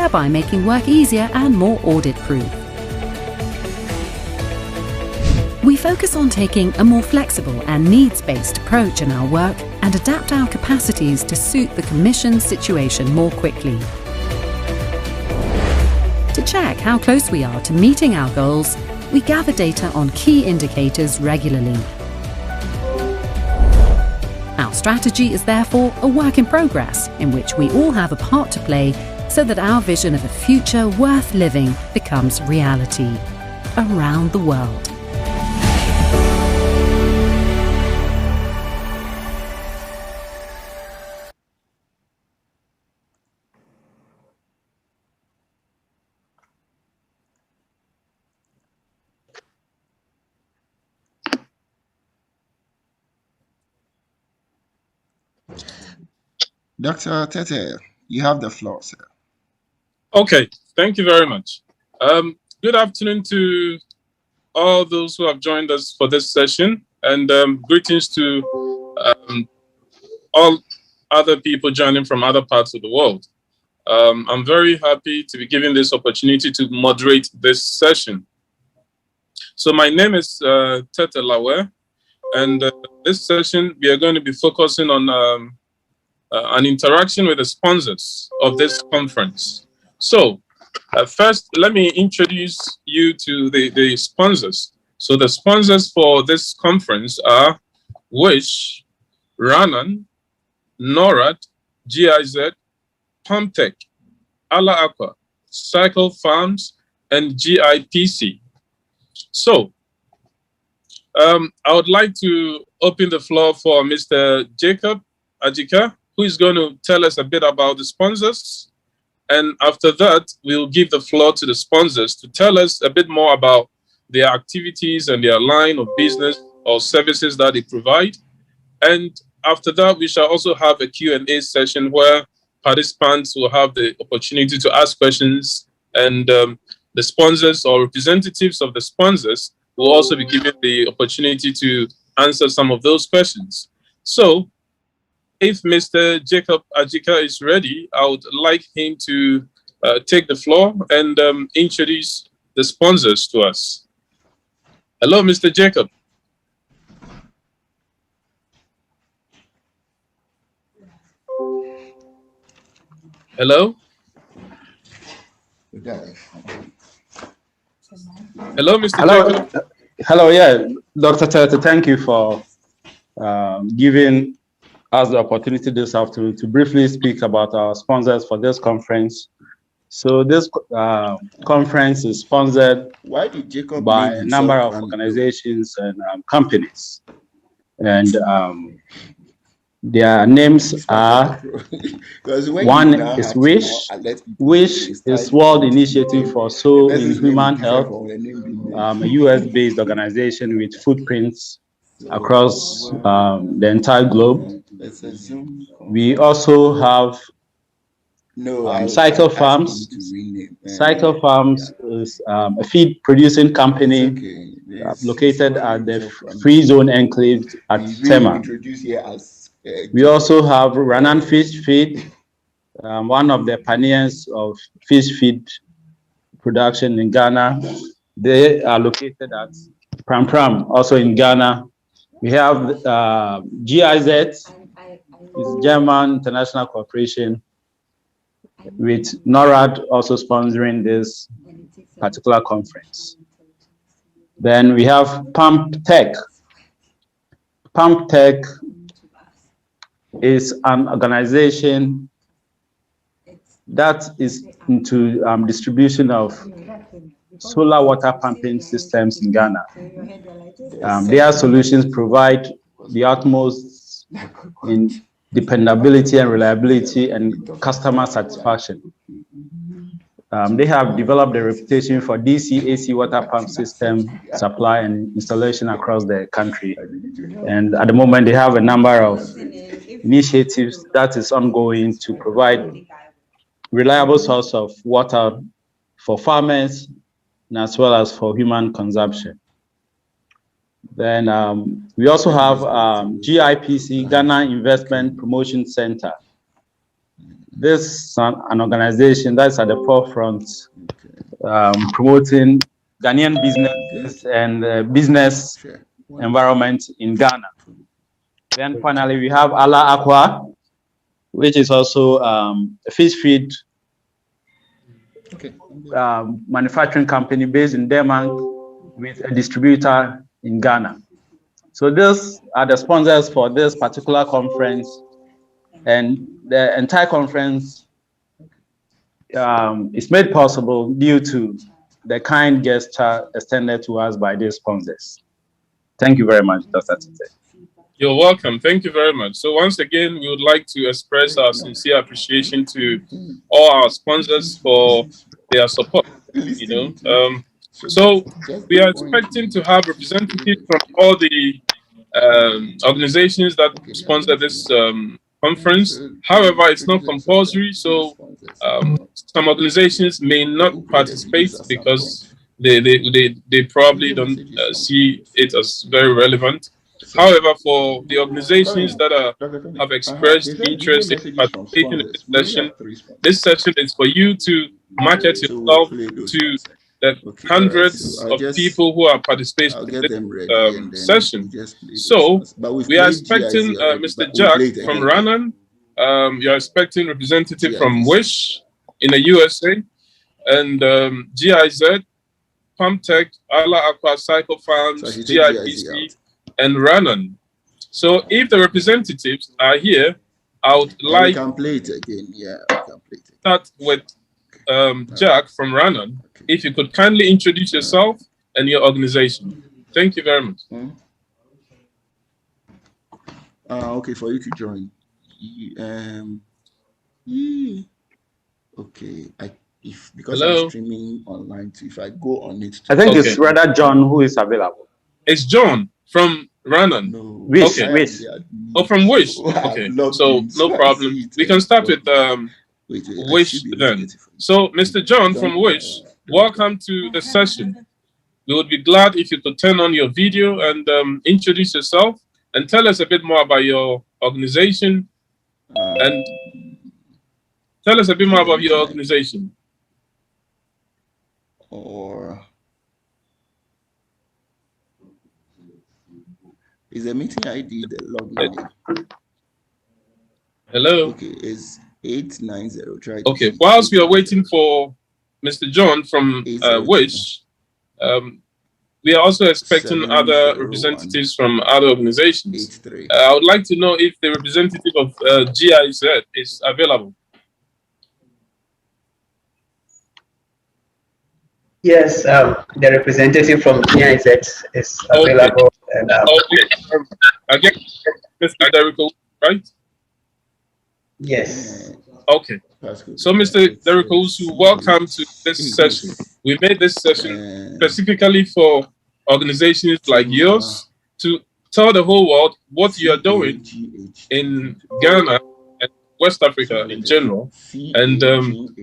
thereby making work easier and more audit-proof. We focus on taking a more flexible and needs-based approach in our work and adapt our capacities to suit the Commission's situation more quickly. To check how close we are to meeting our goals, we gather data on key indicators regularly. Our strategy is therefore a work in progress in which we all have a part to play so that our vision of a future worth living becomes reality around the world. Dr. Tete, you have the floor, sir. Okay, thank you very much. Good afternoon to all those who have joined us for this session, and greetings to all other people joining from other parts of the world. I'm very happy to be given this opportunity to moderate this session. So my name is Tete Lawe, and this session we are going to be focusing on an interaction with the sponsors of this conference. So first, let me introduce you to the sponsors. So the sponsors for this conference are WISH, Ranan, NORAD, GIZ, PalmTech, Ala Aqua, Cycle Farms, and GIPC. So I would like to open the floor for Mr. Jacob Ajika, who is going to tell us a bit about the sponsors. And after that, we'll give the floor to the sponsors to tell us a bit more about their activities and their line of business or services that they provide. And after that, we shall also have a Q&A session where participants will have the opportunity to ask questions, and the sponsors or representatives of the sponsors will also be given the opportunity to answer some of those questions. So, if Mr. Jacob Ajika is ready, I would like him to take the floor and introduce the sponsors to us. Hello, Mr. Jacob. Hello? Hello, Mr. Jacob. Hello, yeah, Dr. Tete, thank you for giving us the opportunity this afternoon to briefly speak about our sponsors for this conference. So this conference is sponsored by a number of organizations and companies. And their names are, one is WISH. WISH is World Initiative for Soul in Human Health, a US-based organization with footprints across the entire globe. We also have Cycle Farms. Cycle Farms is a feed producing company located at the Free Zone Enclave at Tema. We also have Ranan Fish Feed, one of the pioneers of fish feed production in Ghana. They are located at Pram Pram, also in Ghana. We have GIZ, it's German International Corporation, with NORAD also sponsoring this particular conference. Then we have PalmTech. PalmTech is an organization that is into distribution of solar water pumping systems in Ghana. Their solutions provide the utmost in dependability and reliability and customer satisfaction. They have developed a reputation for DC AC water pump system supply and installation across the country. And at the moment, they have a number of initiatives that is ongoing to provide reliable source of water for farmers and as well as for human consumption. Then we also have GIPC, Ghana Investment Promotion Center. this is an organization that's at the forefront, promoting Ghanaian businesses and business environment in Ghana. Then finally, we have Ala Aqua, which is also a fish feed manufacturing company based in Denmark with a distributor in Ghana. So these are the sponsors for this particular conference, and the entire conference is made possible due to the kind gesture extended to us by these sponsors. Thank you very much, Dr. Tete. You're welcome. Thank you very much. So once again, we would like to express our sincere appreciation to all our sponsors for their support. So we are expecting to have representatives from all the organizations that sponsor this conference. However, it's not compulsory, so some organizations may not participate because they probably don't see it as very relevant. However, for the organizations that have expressed interest in participating in this session is for you to market yourself to the hundreds of people who are participating in this session. So we are expecting Mr. Jack from Ranan. You're expecting representative from Wish in the USA, and GIZ, Pumptech, Ala Aqua, Cycle Farms, GIPC, and Ranan. So if the representatives are here, I would like to start with Jack from Ranan. If you could kindly introduce yourself and your organization. Thank you very much. Okay, for you to join. Okay, because Hello? I'm streaming online, so if I go on it, I think it's rather John who is available. It's John from Ranan. No. Wish. Oh, from Wish. Okay, so no problem. We can start with Wish then. So, Mr. John from Wish, welcome to the session. We would be glad if you could turn on your video and introduce yourself and tell us a bit more about your organization. And tell us a bit more about your organization. Or is the meeting ID the login? Hello. Okay, it's 890. Try. Okay, whilst we are waiting for Mr. John from Wish, we are also expecting other representatives from other organizations. I would like to know if the representative of GIZ is available. Yes, the representative from GIZ is available. Okay. And, again, Mr. Derrico, right? Yes. Okay. So, Mr. Derrico, welcome to this session. We made this session specifically for organizations like yours to tell the whole world what you are doing in Ghana and West Africa in general, and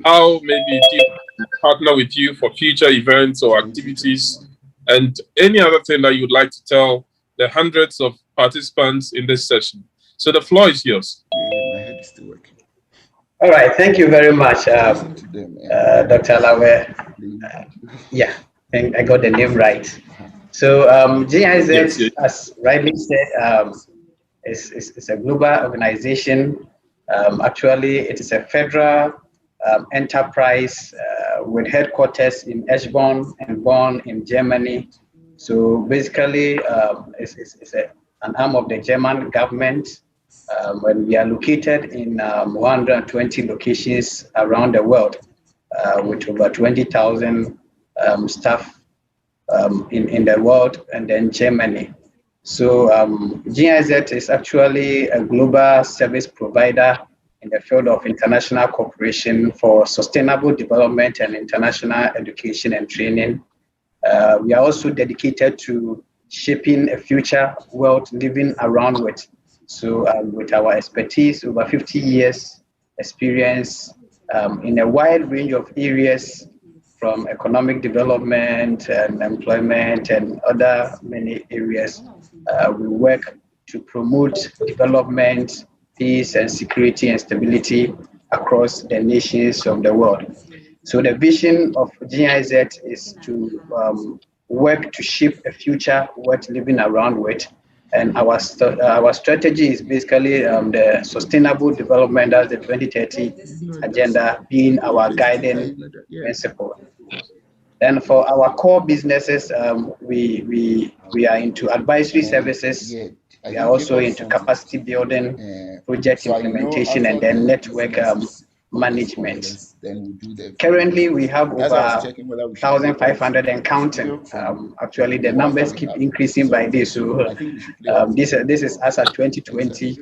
how maybe people partner with you for future events or activities, and any other thing that you would like to tell the hundreds of participants in this session. So the floor is yours. My head is still working. All right, thank you very much, Dr. Lawe. Yeah, I got the name right. So GIZ, yes. As rightly said, is a global organization. Actually, it is a federal enterprise with headquarters in Eschborn and Bonn in Germany. So basically, it's an arm of the German government. When we are located in 120 locations around the world, with over 20,000 staff in the world, and then Germany. So GIZ is actually a global service provider in the field of international cooperation for sustainable development and international education and training. We are also dedicated to shaping a future world living around with. So with our expertise, over 50 years experience in a wide range of areas, from economic development and employment and other many areas, we work to promote development, peace and security and stability across the nations of the world. So the vision of GIZ is to work to shape a future worth living around with. And our strategy is basically the sustainable development as the 2030 agenda being our guiding principle. Then for our core businesses, we are into advisory services. We are also into capacity building, project implementation, and then network management. Currently, we have over 1,500 and counting. Actually, the numbers keep increasing by this. So this is as at 2020,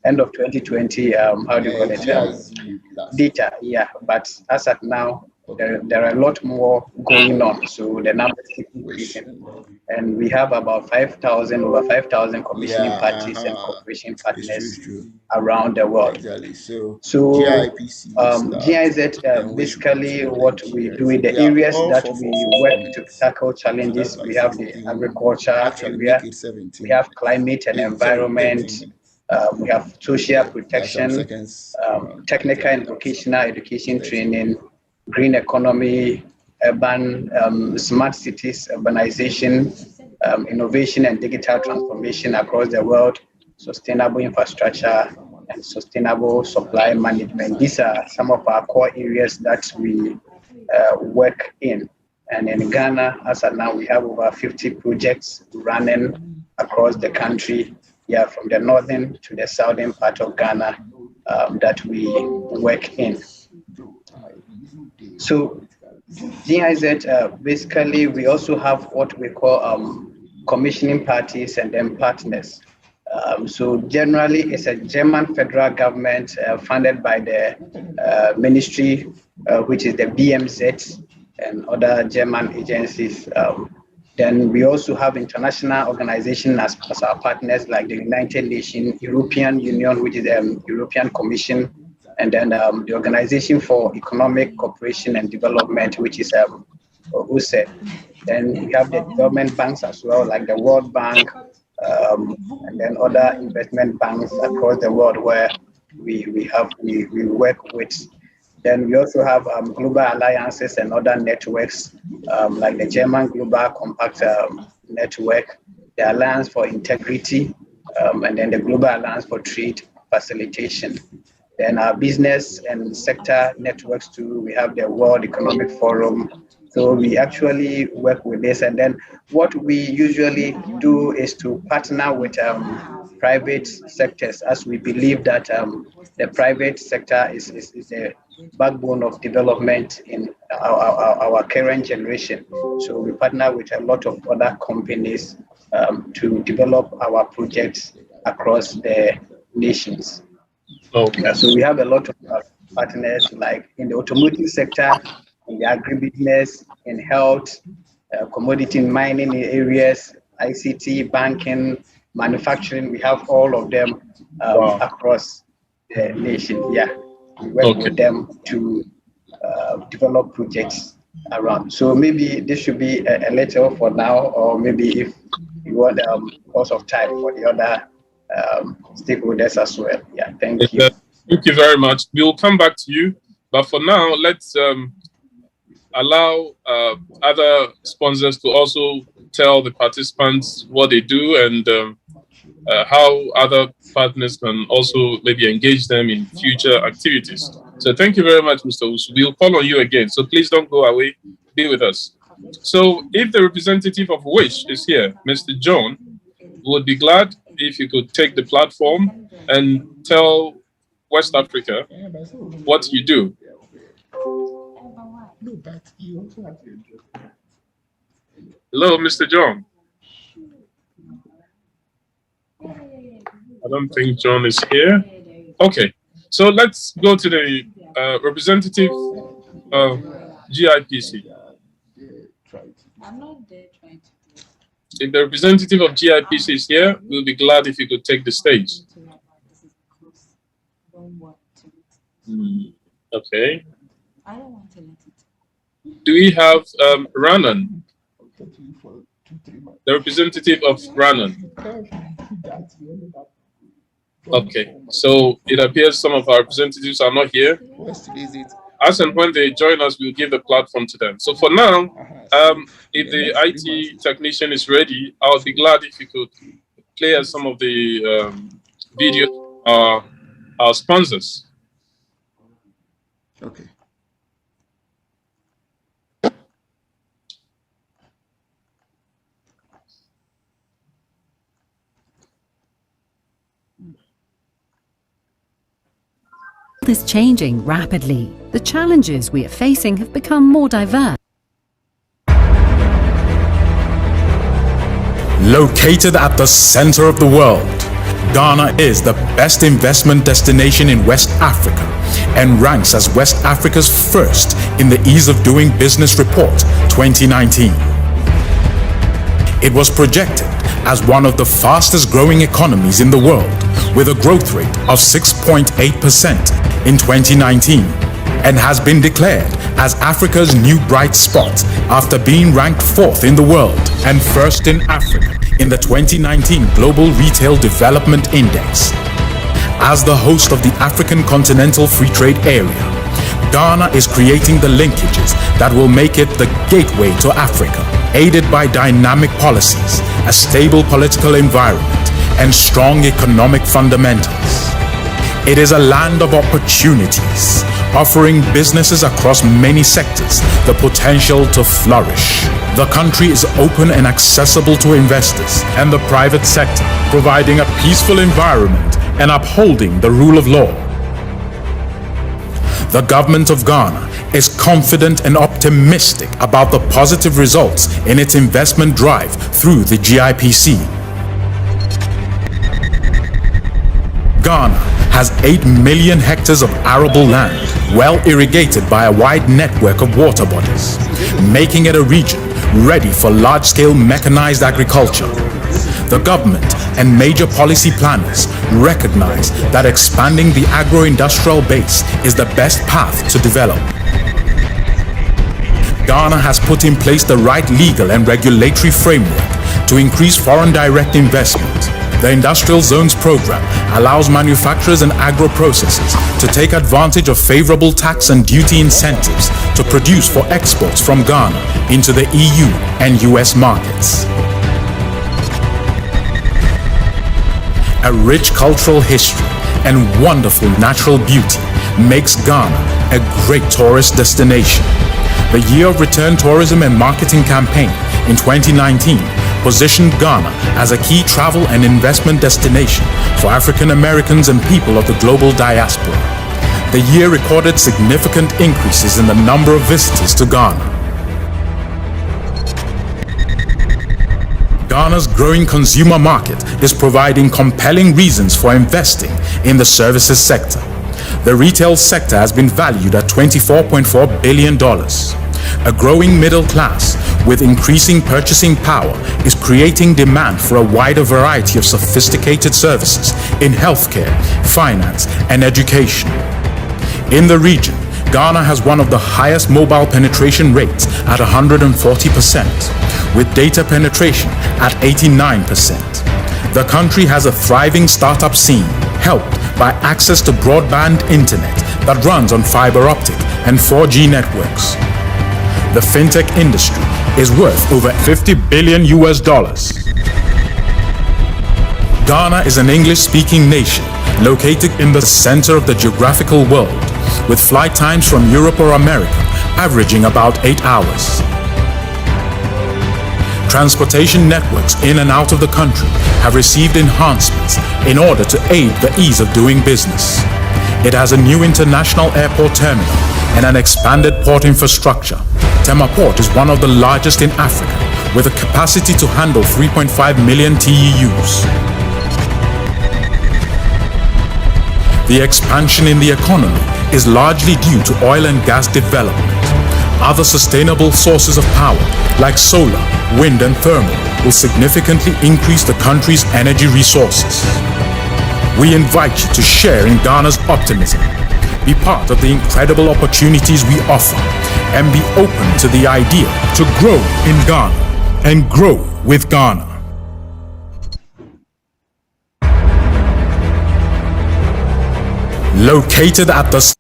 end of 2020. How do you call it? Data, yeah. But as at now, there are a lot more going on, so the numbers keep increasing, and we have about over 5,000 commissioning parties and cooperation partners around the world. So GIZ, basically what we do in the areas that we work to tackle challenges, we have the agriculture area, we have climate and environment, we have social protection, technical and vocational education training, green economy, urban, smart cities, urbanization, innovation and digital transformation across the world, sustainable infrastructure, and sustainable supply management. These are some of our core areas that we work in. And in Ghana, as of now, we have over 50 projects running across the country, yeah, from the northern to the southern part of Ghana that we work in. So GIZ, basically, we also have what we call commissioning parties and then partners. So generally, it's a German federal government funded by the ministry, which is the BMZ and other German agencies. Then we also have international organizations as our partners, like the United Nations, European Union, which is the European Commission, and then the Organization for Economic Cooperation and Development, which is USAID. Then we have the development banks as well, like the World Bank, and then other investment banks across the world where we work with. Then we also have global alliances and other networks, like the German Global Compact Network, the Alliance for Integrity, and then the Global Alliance for Trade Facilitation. Then our business and sector networks too, we have the World Economic Forum. So we actually work with this. And then what we usually do is to partner with private sectors, as we believe that the private sector is the backbone of development in our current generation. So we partner with a lot of other companies to develop our projects across the nations. Okay. So we have a lot of partners, like in the automotive sector, in the agribusiness, in health, commodity and mining areas, ICT, banking, manufacturing. We have all of them across the nation. Yeah, we work with them to develop projects around. So maybe this should be a little for now, or maybe if you want course of time for the other stakeholders as well. Yeah, thank you. Thank you very much. We will come back to you, but for now, let's allow other sponsors to also tell the participants what they do and how other partners can also maybe engage them in future activities. So thank you very much, Mr. Usu. We'll call on you again. So please don't go away. Be with us. So if the representative of WISH is here, Mr. John, would be glad if you could take the platform and tell West Africa what you do. Hello, Mr. John. I don't think John is here. Okay, so let's go to the representative of GIPC. If the representative of GIPC is here, we'll be glad if you could take the stage. Okay. Do we have Ranan, the representative of Ranan? Okay, so it appears some of our representatives are not here. As and when they join us, we'll give the platform to them. So for now, if the IT technician is ready, I would be glad if you could play us some of the videos our sponsors. Okay. Is changing rapidly. The challenges we are facing have become more diverse. Located at the center of the world, Ghana is the best investment destination in West Africa and ranks as West Africa's first in the Ease of Doing Business Report 2019. It was projected as one of the fastest growing economies in the world, with a growth rate of 6.8% in 2019, and has been declared as Africa's new bright spot after being ranked 4th in the world and 1st in Africa in the 2019 Global Retail Development Index. As the host of the African Continental Free Trade Area, Ghana is creating the linkages that will make it the gateway to Africa, aided by dynamic policies, a stable political environment, and strong economic fundamentals. It is a land of opportunities, offering businesses across many sectors the potential to flourish. The country is open and accessible to investors and the private sector, providing a peaceful environment and upholding the rule of law. The government of Ghana is confident and optimistic about the positive results in its investment drive through the GIPC. Ghana has 8 million hectares of arable land, well irrigated by a wide network of water bodies, making it a region ready for large-scale mechanized agriculture. The government and major policy planners recognize that expanding the agro-industrial base is the best path to develop. Ghana has put in place the right legal and regulatory framework to increase foreign direct investment. The Industrial Zones Program allows manufacturers and agro-processors to take advantage of favorable tax and duty incentives to produce for exports from Ghana into the EU and US markets. A rich cultural history and wonderful natural beauty makes Ghana a great tourist destination. The Year of Return Tourism and Marketing campaign in 2019 positioned Ghana as a key travel and investment destination for African Americans and people of the global diaspora. The year recorded significant increases in the number of visitors to Ghana. Ghana's growing consumer market is providing compelling reasons for investing in the services sector. The retail sector has been valued at $24.4 billion. A growing middle class with increasing purchasing power is creating demand for a wider variety of sophisticated services in healthcare, finance, and education. In the region, Ghana has one of the highest mobile penetration rates at 140%, with data penetration at 89%. The country has a thriving startup scene, helped by access to broadband internet that runs on fiber optic and 4G networks. The fintech industry is worth over $50 billion. Ghana is an English-speaking nation located in the center of the geographical world, with flight times from Europe or America averaging about 8 hours. Transportation networks in and out of the country have received enhancements in order to aid the ease of doing business. It has a new international airport terminal and an expanded port infrastructure. Tema Port is one of the largest in Africa, with a capacity to handle 3.5 million TEUs. The expansion in the economy is largely due to oil and gas development. Other sustainable sources of power, like solar, wind, and thermal, will significantly increase the country's energy resources. We invite you to share in Ghana's optimism, be part of the incredible opportunities we offer, and be open to the idea to grow in Ghana and grow with Ghana. Located at the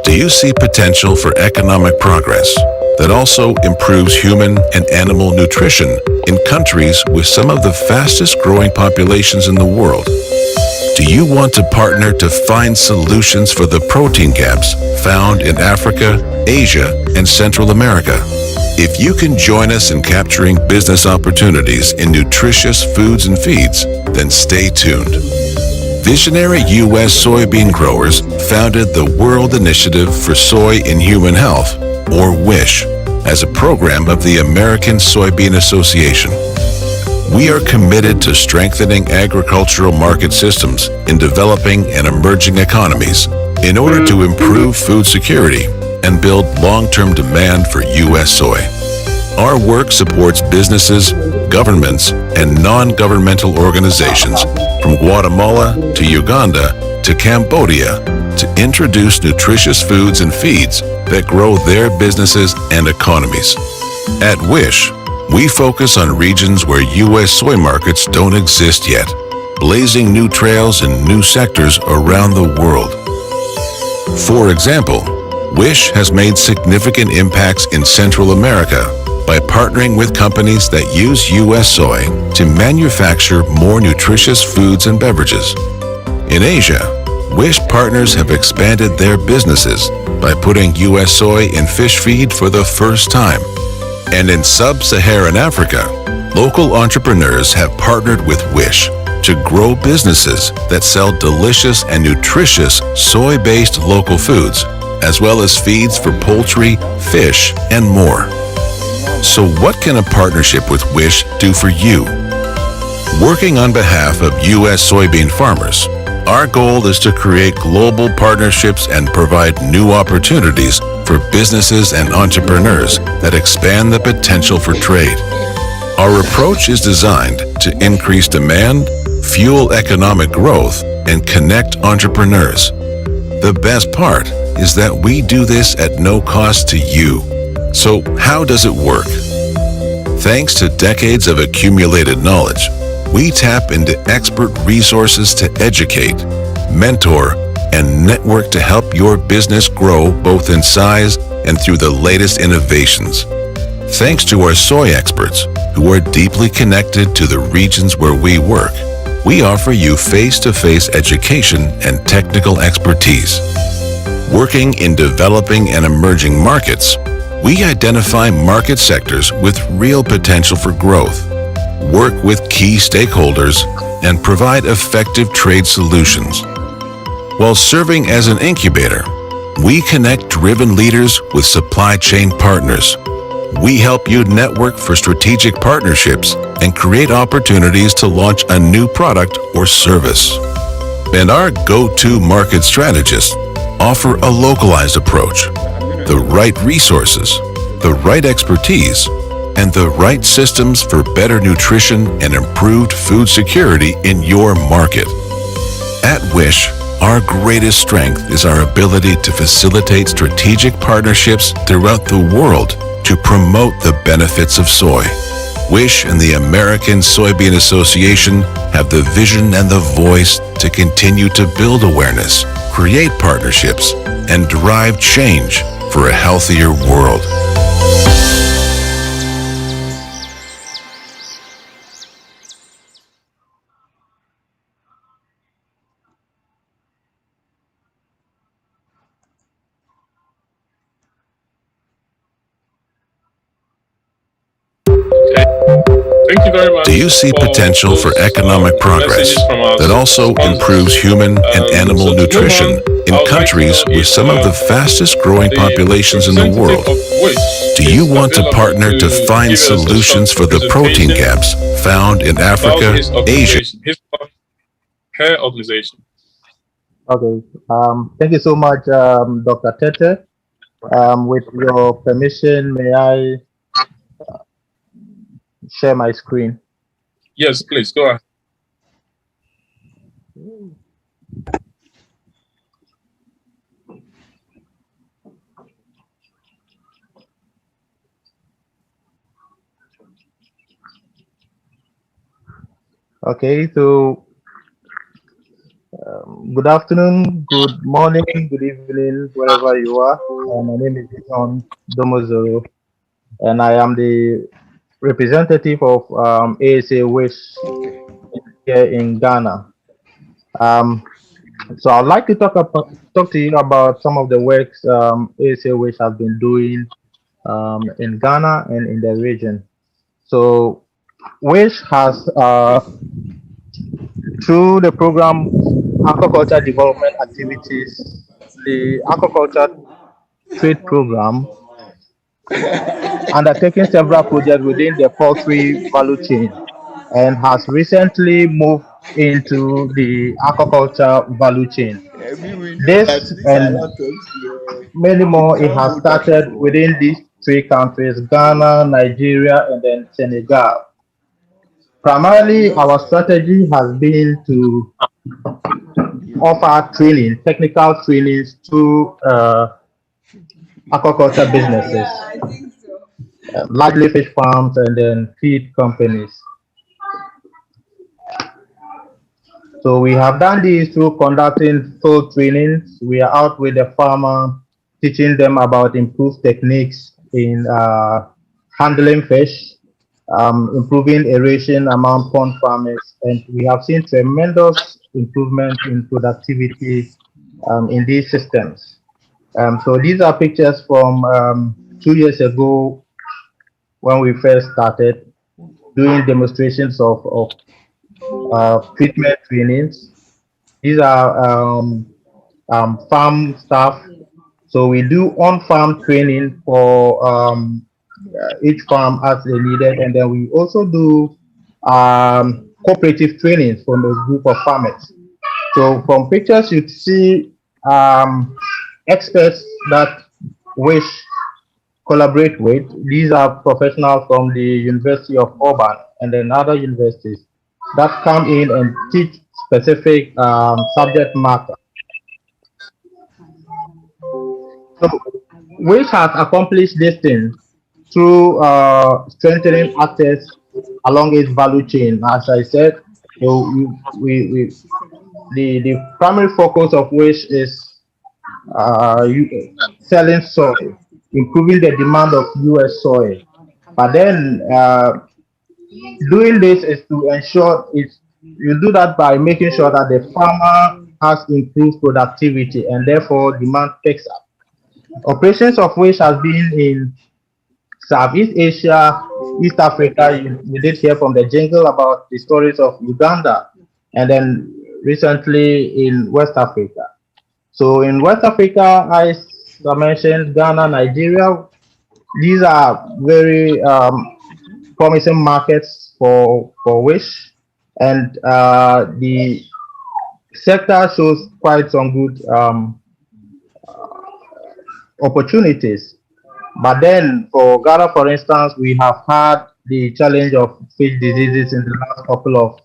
Do you see potential for economic progress that also improves human and animal nutrition in countries with some of the fastest growing populations in the world? Do you want to partner to find solutions for the protein gaps found in Africa, Asia, and Central America? If you can join us in capturing business opportunities in nutritious foods and feeds, then stay tuned. Visionary U.S. soybean growers founded the World Initiative for Soy in Human Health, or WISH, as a program of the American Soybean Association. We are committed to strengthening agricultural market systems in developing and emerging economies in order to improve food security and build long-term demand for U.S. soy. Our work supports businesses, governments, and non-governmental organizations from Guatemala to Uganda to Cambodia to introduce nutritious foods and feeds that grow their businesses and economies. At WISH, we focus on regions where U.S. soy markets don't exist yet, blazing new trails in new sectors around the world. For example, WISH has made significant impacts in Central America by partnering with companies that use U.S. soy to manufacture more nutritious foods and beverages. In Asia, WISH partners have expanded their businesses by putting U.S. soy in fish feed for the first time. And in sub-Saharan Africa, local entrepreneurs have partnered with WISH to grow businesses that sell delicious and nutritious soy-based local foods, as well as feeds for poultry, fish, and more. So what can a partnership with WISH do for you? Working on behalf of U.S. soybean farmers, our goal is to create global partnerships and provide new opportunities for businesses and entrepreneurs that expand the potential for trade. Our approach is designed to increase demand, fuel economic growth, and connect entrepreneurs. The best part is that we do this at no cost to you. So how does it work? Thanks to decades of accumulated knowledge, we tap into expert resources to educate, mentor, and network to help your business grow both in size and through the latest innovations. Thanks to our soy experts, who are deeply connected to the regions where we work, we offer you face-to-face education and technical expertise. Working in developing and emerging markets, we identify market sectors with real potential for growth, work with key stakeholders, and provide effective trade solutions. While serving as an incubator, we connect driven leaders with supply chain partners. We help you network for strategic partnerships and create opportunities to launch a new product or service. And our go-to market strategists offer a localized approach, the right resources, the right expertise, and the right systems for better nutrition and improved food security in your market. At WISH, our greatest strength is our ability to facilitate strategic partnerships throughout the world to promote the benefits of soy. WISH and the American Soybean Association have the vision and the voice to continue to build awareness, create partnerships, and drive change for a healthier world. Thank you very much. Do you see potential for economic progress that also improves human and animal nutrition in countries with some of the fastest growing populations in the world? Do you want to partner to find solutions for the protein gaps found in Africa, Asia? Her organization. Okay. Thank you so much, Dr. Tete. With your permission, may I share my screen? Yes, please go ahead. Okay, so Good afternoon, good morning, good evening, wherever you are. My name is John Domozoro, and I am the representative of ASA Wish here in Ghana. So I'd like to talk to you about some of the works ASA Wish has been doing in Ghana and in the region. So Wish has, through the program Aquaculture Development Activities, the Aquaculture Trade Program, undertaking several projects within the poultry value chain, and has recently moved into the aquaculture value chain. This and many more it has started within these three countries: Ghana, Nigeria, and then Senegal. Primarily, our strategy has been to offer training, technical trainings to aquaculture businesses, largely fish farms and then feed companies. So we have done this through conducting field trainings. We are out with the farmer, teaching them about improved techniques in handling fish, improving aeration among pond farmers, and we have seen tremendous improvement in productivity in these systems. So these are pictures from 2 years ago when we first started doing demonstrations of treatment trainings. These are farm staff. So we do on-farm training for each farm as they needed, and then we also do cooperative trainings from a group of farmers. So from pictures you see experts that wish collaborate with. These are professionals from the University of Auburn and then other universities that come in and teach specific subject matter. So, which has accomplished this thing through strengthening access along its value chain. As I said, the primary focus of which is selling soil, improving the demand of US soil. But then doing this is to ensure you do that by making sure that the farmer has improved productivity and therefore demand picks up. Operations of which has been in Southeast Asia, East Africa. You did hear from the jingle about the stories of Uganda, and then recently in West Africa. So in West Africa, I mentioned Ghana, Nigeria. These are very promising markets for Wish, and the sector shows quite some good opportunities. But then for Ghana, for instance, we have had the challenge of fish diseases in the last couple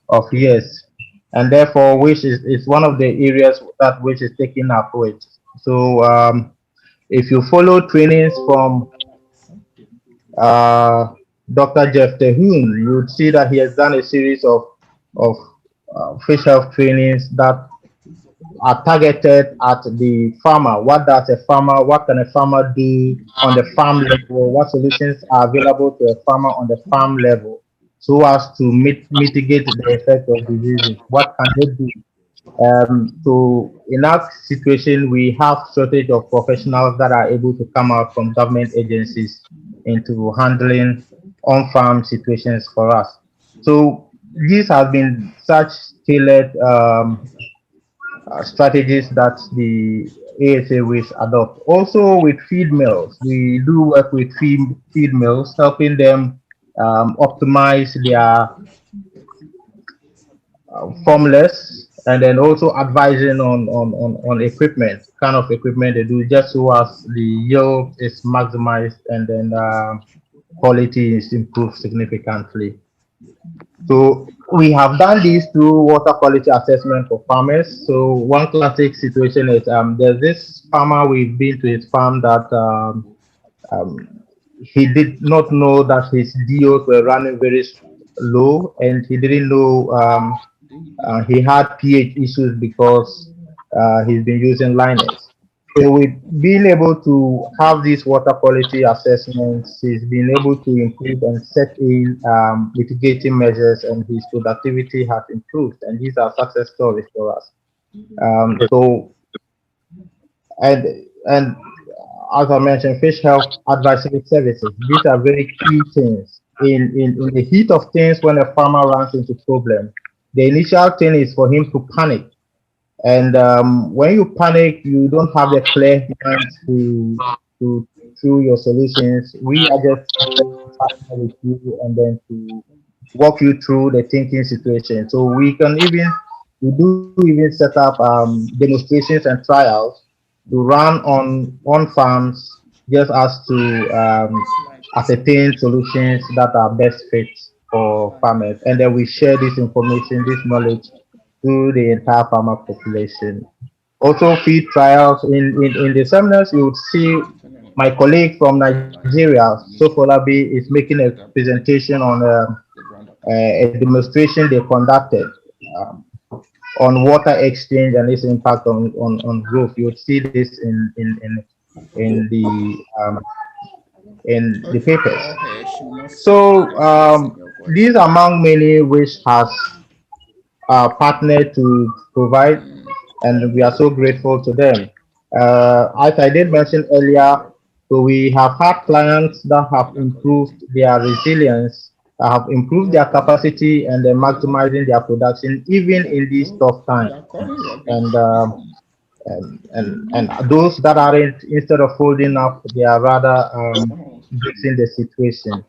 of years, and therefore which is one of the areas that which is taking up with. So if you follow trainings from Dr. Jeff Tehun, you would see that he has done a series of fish health trainings that are targeted at the farmer. What does a farmer, what can a farmer do on the farm level? What solutions are available to a farmer on the farm level so as to mitigate the effect of diseases? What can they do? So in that situation, we have shortage of professionals that are able to come out from government agencies into handling on-farm situations for us. So these have been such tailored strategies that the ASA Wish adopt. Also with feed mills, we do work with feed mills, helping them optimize their formulas, and then also advising on equipment, kind of equipment they do, just so as the yield is maximized and then quality is improved significantly. So we have done this through water quality assessment for farmers. So one classic situation is there's this farmer, we've been to his farm that he did not know that his DOs were running very low, and he didn't know He had pH issues because he's been using Linux. So with being able to have these water quality assessments, he's been able to improve and set in mitigating measures, and his productivity has improved. And these are success stories for us. And as I mentioned, fish health advisory services. These are very key things in the heat of things when a farmer runs into problem. The initial thing is for him to panic. And when you panic, you don't have a clear mind to through your solutions. We are just partner with you and then to walk you through the thinking situation. So we do even set up demonstrations and trials to run on farms just as to ascertain solutions that are best fit for farmers. And then we share this information, this knowledge to the entire farmer population. Also, feed trials in the seminars, you would see my colleague from Nigeria, Sofolabi, is making a presentation on a demonstration they conducted on water exchange and its impact on growth. You would see this in the papers. So these are among many which has partnered to provide, and we are so grateful to them. As I did mention earlier, so we have had clients that have improved their resilience, have improved their capacity, and they're maximizing their production even in these tough times. And those that aren't, instead of folding up, they are rather fixing the situation.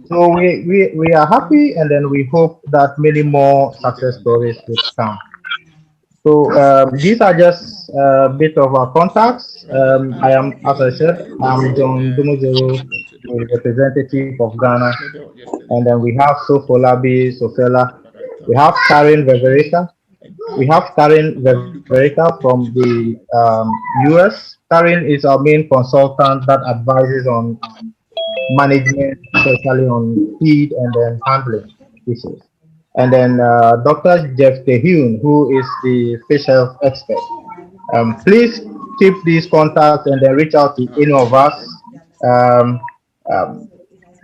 So we are happy, and then we hope that many more success stories will come. So these are just a bit of our contacts. I am, as I said, I'm John Dumozoro, representative of Ghana, and then we have Sofolabi Sofela, we have Karen Vevereka, from the US. Karen is our main consultant that advises on management, especially on feed and then handling issues. And then Dr. Jeff Tehune, who is the fish health expert. Please keep these contacts and then reach out to any of us.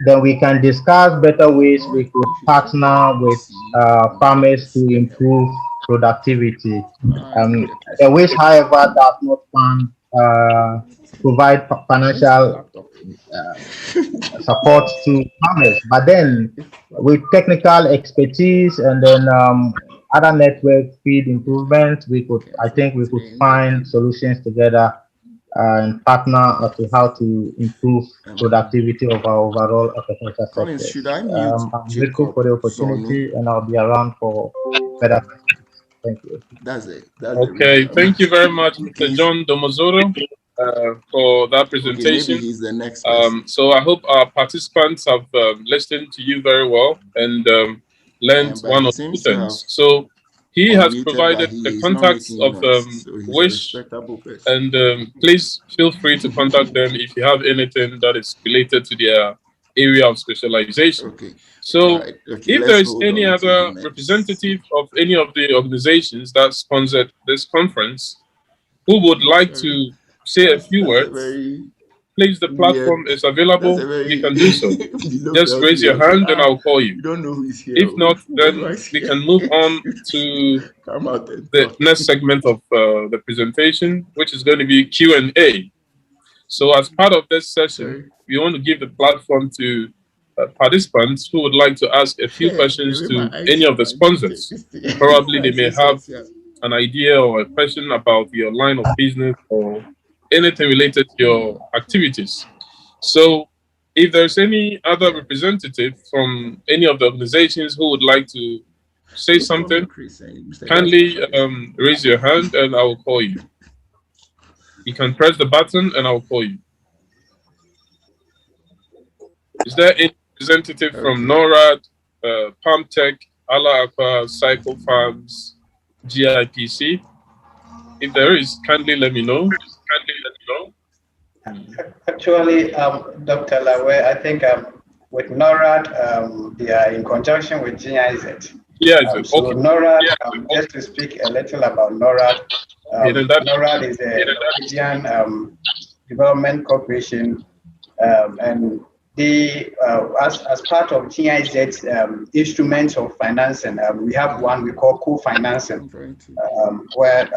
Then we can discuss better ways we could partner with farmers to improve productivity. The wish, however, does not provide financial support to farmers, but then with technical expertise and then other network feed improvements, I think we could find solutions together and partner as to how to improve productivity of our overall aquaculture sector. I'm grateful for the opportunity, and I'll be around for better questions. Thank you. Okay, thank you very much, Mr. John Domozoro, for that presentation. Okay, he's the next so I hope our participants have listened to you very well and learned one or two things. So he has provided the contacts of Wish, and please feel free to contact them if you have anything that is related to their area of specialization. Okay. So Okay, if there is any other representative of any of the organizations that sponsored this conference who would like to say a few words, please, the platform is available. You can do so. Just raise your hand and I'll call you. Don't know who is here. If not, then we can move on to the next segment of the presentation, which is going to be Q&A. So as part of this session, we want to give the platform to participants who would like to ask a few questions to any of the sponsors. Probably they may have an idea or a question about your line of business or anything related to your activities. So if there's any other representative from any of the organizations who would like to say something, kindly raise your hand and I will call you. You can press the button and I'll call you. Is there any representative from NORAD, PalmTech, Ala Aqua, Cycle Farms, GIPC? If there is, kindly let me know. Actually, Dr. Lawe, I think with NORAD, they are in conjunction with GIZ. So NORAD, just to speak a little about NORAD, NORAD is a Norwegian development corporation, and they, as part of GIZ's instruments of financing, we have one we call co-financing, where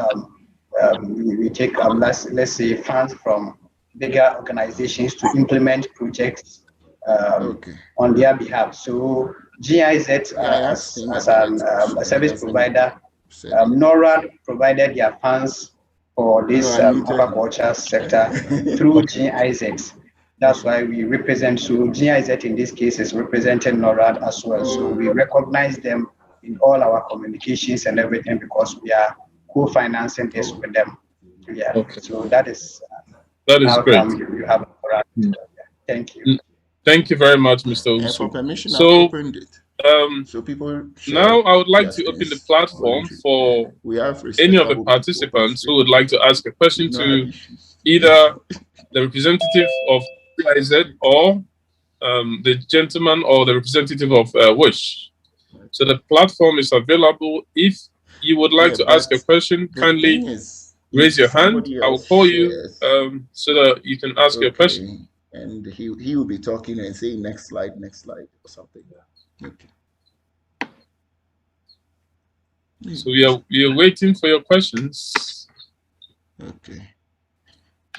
we take, let's say, funds from bigger organizations to implement projects on their behalf. So GIZ, as a service provider, NORAD provided their funds for this aquaculture sector through GIZ. That's why we represent, so GIZ in this case is representing NORAD as well. So we recognize them in all our communications and everything because we are co-financing this with them. Yeah. Okay. So that is great. You have NORAD. Thank you. Thank you very much, Mr. Usu. So people now I would like to open the platform for any of the participants who would like to ask a question to either the representative of GIZ or the gentleman or the representative of WISH. So the platform is available. If you would like to ask a question, kindly raise your hand. I will call you so that you can ask your question. And he will be talking and saying next slide or something. Okay. So we are waiting for your questions. Okay.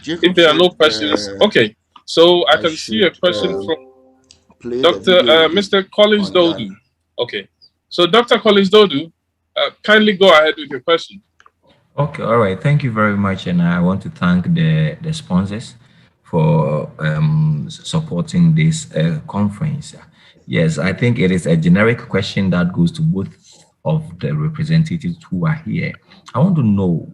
Jacob, if there are no questions, okay. So I can see a question from Mr. Collins Dodu. Okay. So Dr. Collins Dodu, kindly go ahead with your question. Okay, all right. Thank you very much, and I want to thank the sponsors for supporting this conference. Yes, I think it is a generic question that goes to both of the representatives who are here. I want to know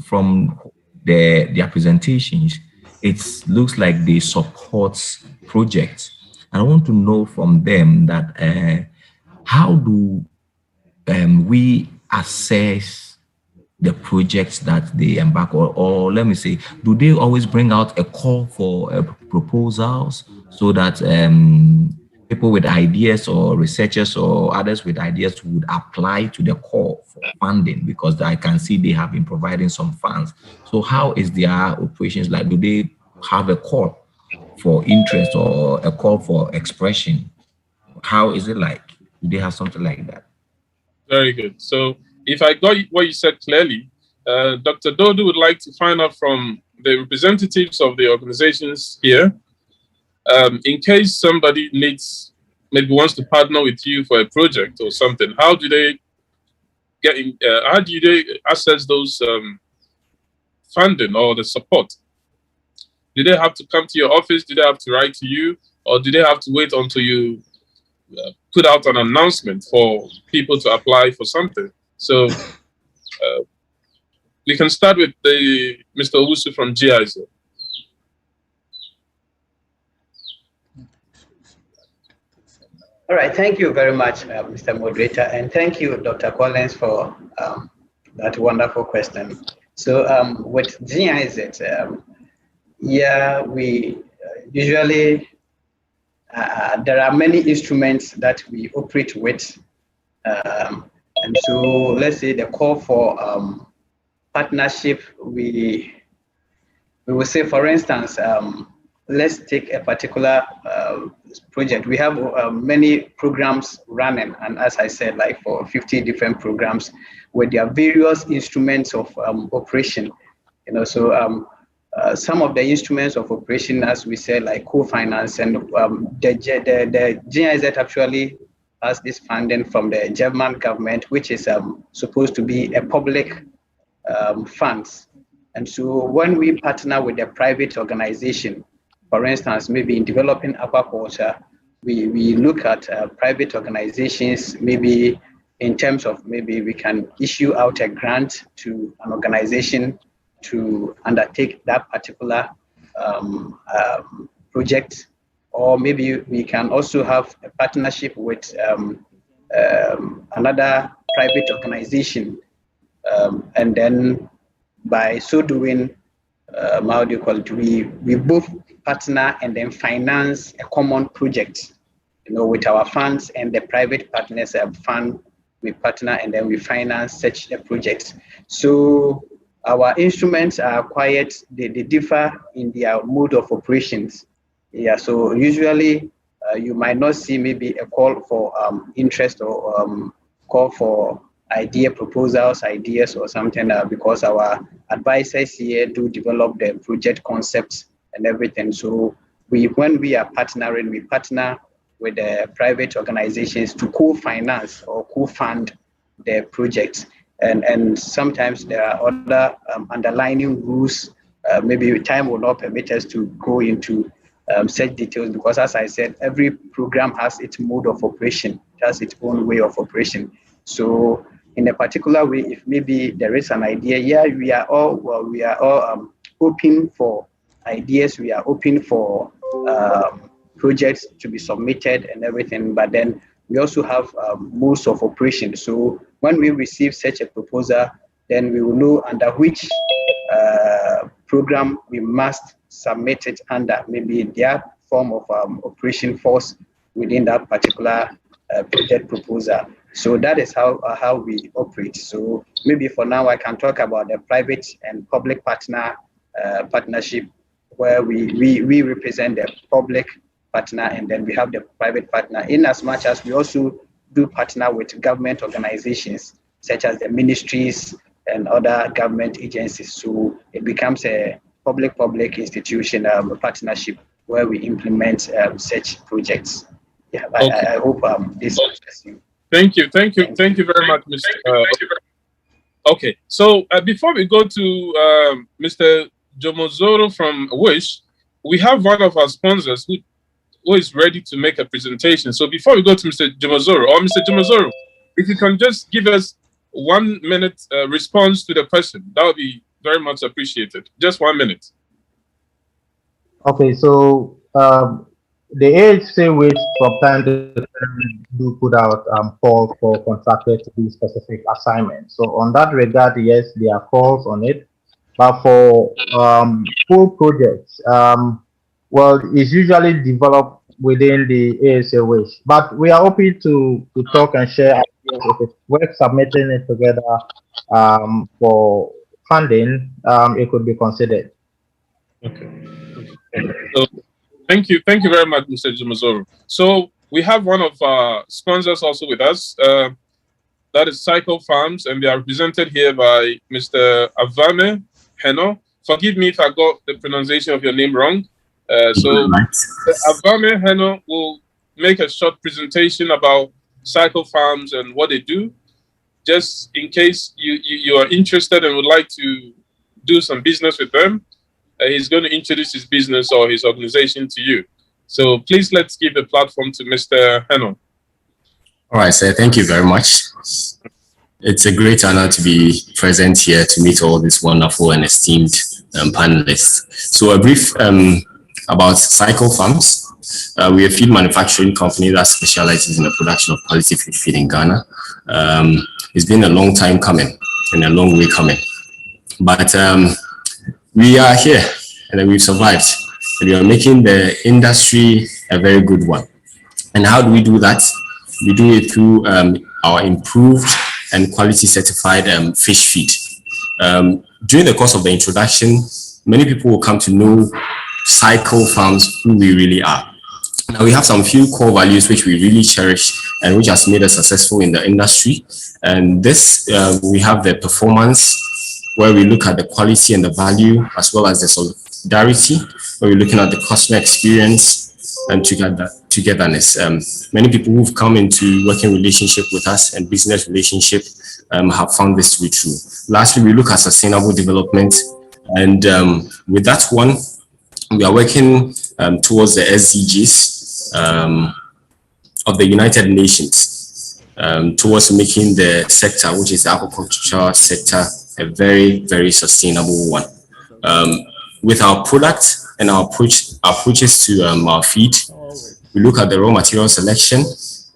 from their presentations, it looks like they support projects. And I want to know from them that how do we assess the projects that they embark on, or let me say, do they always bring out a call for proposals so that people with ideas or researchers or others with ideas would apply to the call for funding? Because I can see they have been providing some funds. So how is their operations like? Do they have a call for interest or a call for expression? How is it like? Do they have something like that? Very good. So if I got what you said clearly, Dr. Dodu would like to find out from the representatives of the organizations here, in case somebody maybe wants to partner with you for a project or something, how do they get in, how do they access those funding or the support? Do they have to come to your office? Do they have to write to you? Or do they have to wait until you put out an announcement for people to apply for something? So we can start with Mr. Owusu from GIZ. All right, thank you very much, Mr. Moderator, and thank you, Dr. Collins, for that wonderful question. So with GIZ, yeah, we usually, there are many instruments that we operate with. And so let's say the call for partnership, we will say, for instance, let's take a particular project. We have many programs running, and as I said, like for 50 different programs with their various instruments of operation. You know, so some of the instruments of operation, as we said, like co-finance, and the GIZ actually has this funding from the German government, which is supposed to be a public funds. And so when we partner with a private organization, for instance, maybe in developing aquaculture, we look at private organizations, maybe in terms of maybe we can issue out a grant to an organization to undertake that particular project. Or maybe we can also have a partnership with another private organization. And then by so doing, how do you call it? We both partner and then finance a common project, you know, with our funds, and the private partners fund we partner, and then we finance such a project. So our instruments are quite, they differ in their mode of operations. Yeah, so usually you might not see maybe a call for interest or call for idea proposals, ideas or something, because our advisors here do develop the project concepts and everything. So when we are partnering, we partner with the private organizations to co-finance or co-fund the projects. And sometimes there are other underlying rules. Maybe time will not permit us to go into such details, because as I said, every program has its mode of operation, it has its own way of operation. So in a particular way, if maybe there is an idea, yeah, we are all open for ideas, we are open for projects to be submitted and everything, but then we also have modes of operation. So when we receive such a proposal, then we will know under which program we must submit it under. Maybe their form of operation falls within that particular project proposal. So that is how we operate. So maybe for now I can talk about the private and public partnership, where we represent the public partner, and then we have the private partner, in as much as we also do partner with government organizations such as the ministries and other government agencies. So it becomes a public institution partnership where we implement such projects. Yeah, okay. I hope this helps you. Thank you very much, Mr. Okay, so before we go to Mr. Jomozoro from Wish, we have one of our sponsors who is ready to make a presentation. So before we go to Mr. Jomozoro, if you can just give us 1 minute response to the question, that would be very much appreciated. Just 1 minute. Okay, so the AHC which from time to time do put out calls for contractors to do specific assignments. So on that regard, yes, there are calls on it. But for full projects, well, it's usually developed within the ASA wish. But we are open to talk and share ideas. If it's worth submitting it together for funding, it could be considered. Okay. So thank you very much, Mr. Jomozoro. So we have one of our sponsors also with us. That is Cycle Farms, and they are represented here by Mr. Avame Heno. Forgive me if I got the pronunciation of your name wrong. So Avame Heno will make a short presentation about Cycle Farms and what they do, just in case you are interested and would like to do some business with them. He's going to introduce his business or his organization to you. So please, let's give the platform to Mr. Heno. All right, sir. Thank you very much. It's a great honor to be present here to meet all these wonderful and esteemed panelists. So a brief about Cycle Farms. We're a feed manufacturing company that specializes in the production of quality fish feed in Ghana. It's been a long time coming and a long way coming. But we are here and we've survived. And we are making the industry a very good one. And how do we do that? We do it through our improved and quality certified fish feed. During the course of the introduction, many people will come to know Cycle Farms, who we really are. Now we have some few core values which we really cherish and which has made us successful in the industry. And this, we have the performance, where we look at the quality and the value, as well as the solidarity, where we're looking at the customer experience and togetherness. Many people who've come into working relationship with us and business relationship have found this to be true. Lastly, we look at sustainable development. And with that one, we are working towards the SDGs of the United Nations, towards making the sector, which is the aquaculture sector, a very, very sustainable one. With our product and our approaches to our feed, we look at the raw material selection.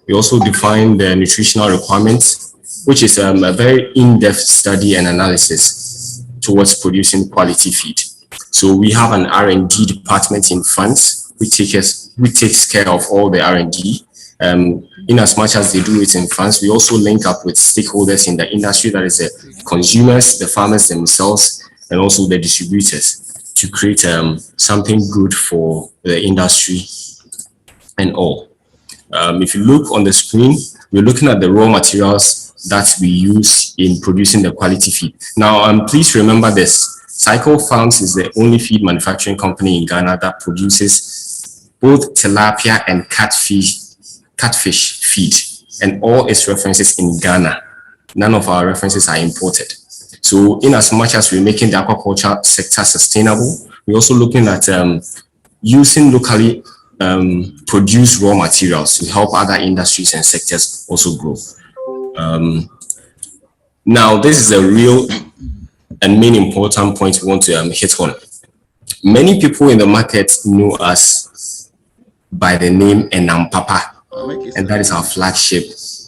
We also define the nutritional requirements, which is a very in-depth study and analysis towards producing quality feed. So we have an R&D department in France, which takes care of all the R&D. In as much as they do it in France, we also link up with stakeholders in the industry, that is the consumers, the farmers themselves, and also the distributors, to create something good for the industry and all. If you look on the screen, we're looking at the raw materials that we use in producing the quality feed. Now, please remember this. Cycle Farms is the only feed manufacturing company in Ghana that produces both tilapia and catfish feed, and all its references in Ghana. None of our references are imported. So in as much as we're making the aquaculture sector sustainable, we're also looking at using locally produced raw materials to help other industries and sectors also grow. Now, this is a real and main important point we want to hit on. Many people in the market know us by the name Enam Papa, and that is our flagship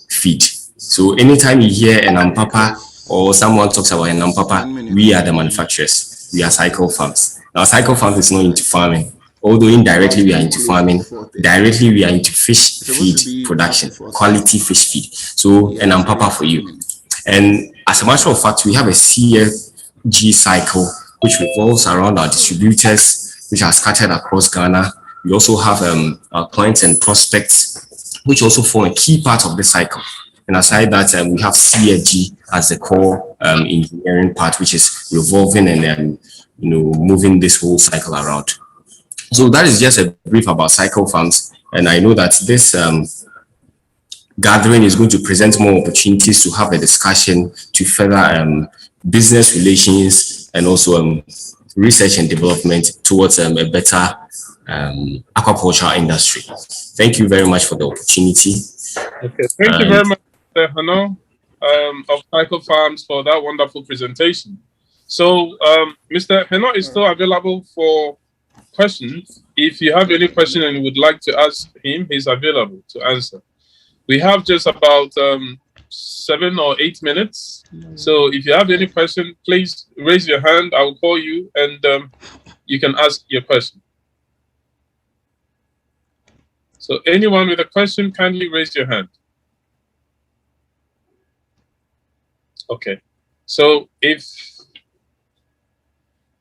feed. So anytime you hear Enam Papa or someone talks about Enam Papa, we are the manufacturers. We are Cycle Farms. Now, Cycle Farms is not into farming, although indirectly we are into farming. Directly we are into fish feed production, quality fish feed. So Enam Papa for you. And as a matter of fact, we have a CFG cycle which revolves around our distributors, which are scattered across Ghana. We also have our clients and prospects, which also form a key part of the cycle. And aside that, we have CFG as the core engineering part, which is revolving and moving this whole cycle around. So that is just a brief about Cycle Farms, and I know that this gathering is going to present more opportunities to have a discussion to further business relations and also research and development towards a better aquaculture industry. Thank you very much for the opportunity. Okay, thank you very much, Mr. Hano, of Cycle Farms, for that wonderful presentation. So Mr. Hano is still available for questions. If you have any question and you would like to ask him, he's available to answer. We have just about 7 or 8 minutes. So if you have any question, please raise your hand. I will call you and you can ask your question. So anyone with a question, kindly raise your hand. Okay. So if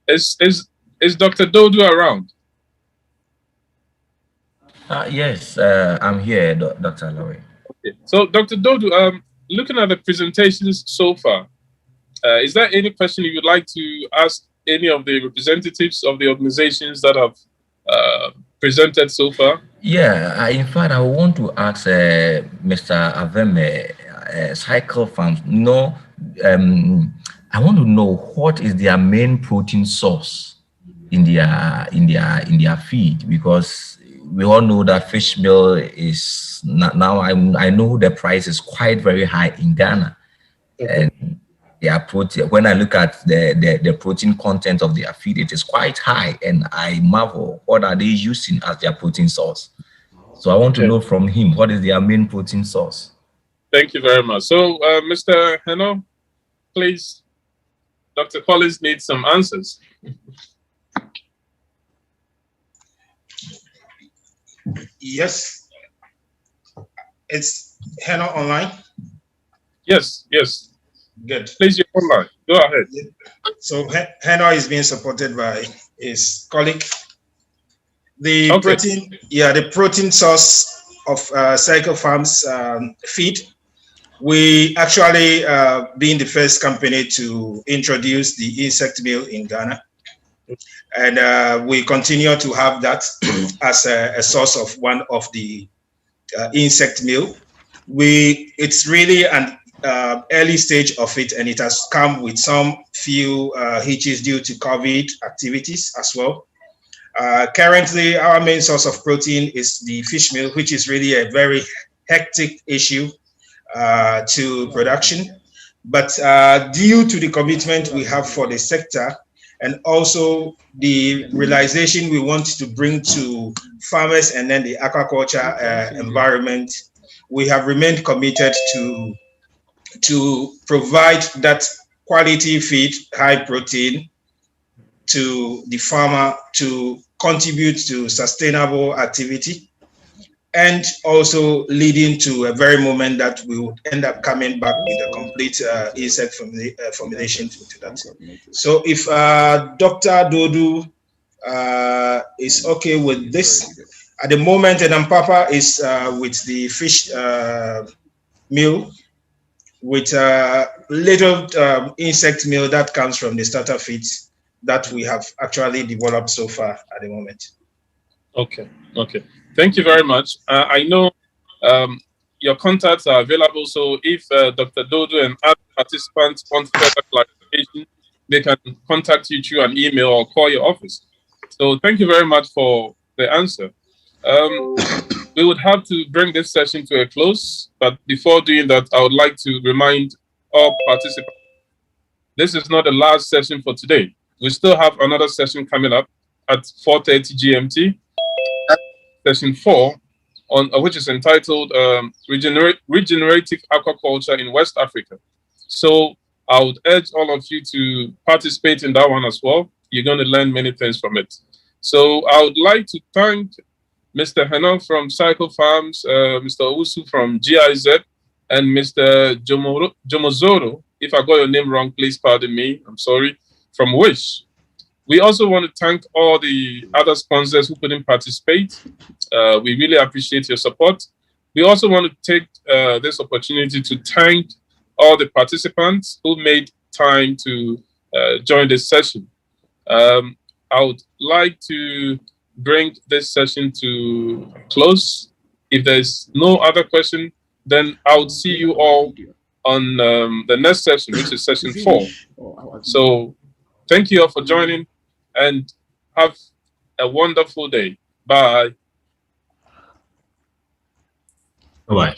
is Dr. Dodu around? Yes, I'm here, Dr. Alawe. Okay. So, Dr. Dodu, looking at the presentations so far, is there any question you would like to ask any of the representatives of the organizations that have presented so far? Yeah, in fact, I want to ask Mr. Aveme, Cycle Farms. I want to know what is their main protein source in their feed, because we all know that fish meal is now. I know the price is quite very high in Ghana, and their protein. When I look at the protein content of their feed, it is quite high, and I marvel what are they using as their protein source. So I want to know from him what is their main protein source. Thank you very much. So, Mr. Heno, please, Dr. Collins needs some answers. Yes. It's Heno online? Yes, yes. Good. Please, you're online. Go ahead. So Heno is being supported by his colleague. The protein source of Cycle Farms feed. We actually being the first company to introduce the insect meal in Ghana. And we continue to have that as a source of one of the insect meal. It's really an early stage of it, and it has come with some few hitches due to COVID activities as well. Currently, our main source of protein is the fish meal, which is really a very hectic issue to production. But due to the commitment we have for the sector, and also the realization we want to bring to farmers and then the aquaculture environment, we have remained committed to provide that quality feed, high protein, to the farmer to contribute to sustainable activity. and also leading to a very moment that we would end up coming back with a complete insect formulation into that. So if Dr. Dodu is okay with this, at the moment, and Papa is with the fish meal, with little insect meal that comes from the starter feeds that we have actually developed so far at the moment. Okay, okay. Thank you very much. I know your contacts are available, so if Dr. Dodo and other participants want further clarification, they can contact you through an email or call your office. So thank you very much for the answer. We would have to bring this session to a close, but before doing that, I would like to remind all participants, this is not the last session for today. We still have another session coming up at 4:30 GMT, session 4, which is entitled Regenerative Aquaculture in West Africa. So I would urge all of you to participate in that one as well. You're going to learn many things from it. So I would like to thank Mr. Henan from Cycle Farms, Mr. Owusu from GIZ, and Mr. Jomozoro. If I got your name wrong, please pardon me. I'm sorry. From Wish. We also want to thank all the other sponsors who couldn't participate. We really appreciate your support. We also want to take this opportunity to thank all the participants who made time to join this session. I would like to bring this session to a close. If there's no other question, then I would see you all on the next session, which is session 4. So thank you all for joining and have a wonderful day. Bye. Bye-bye.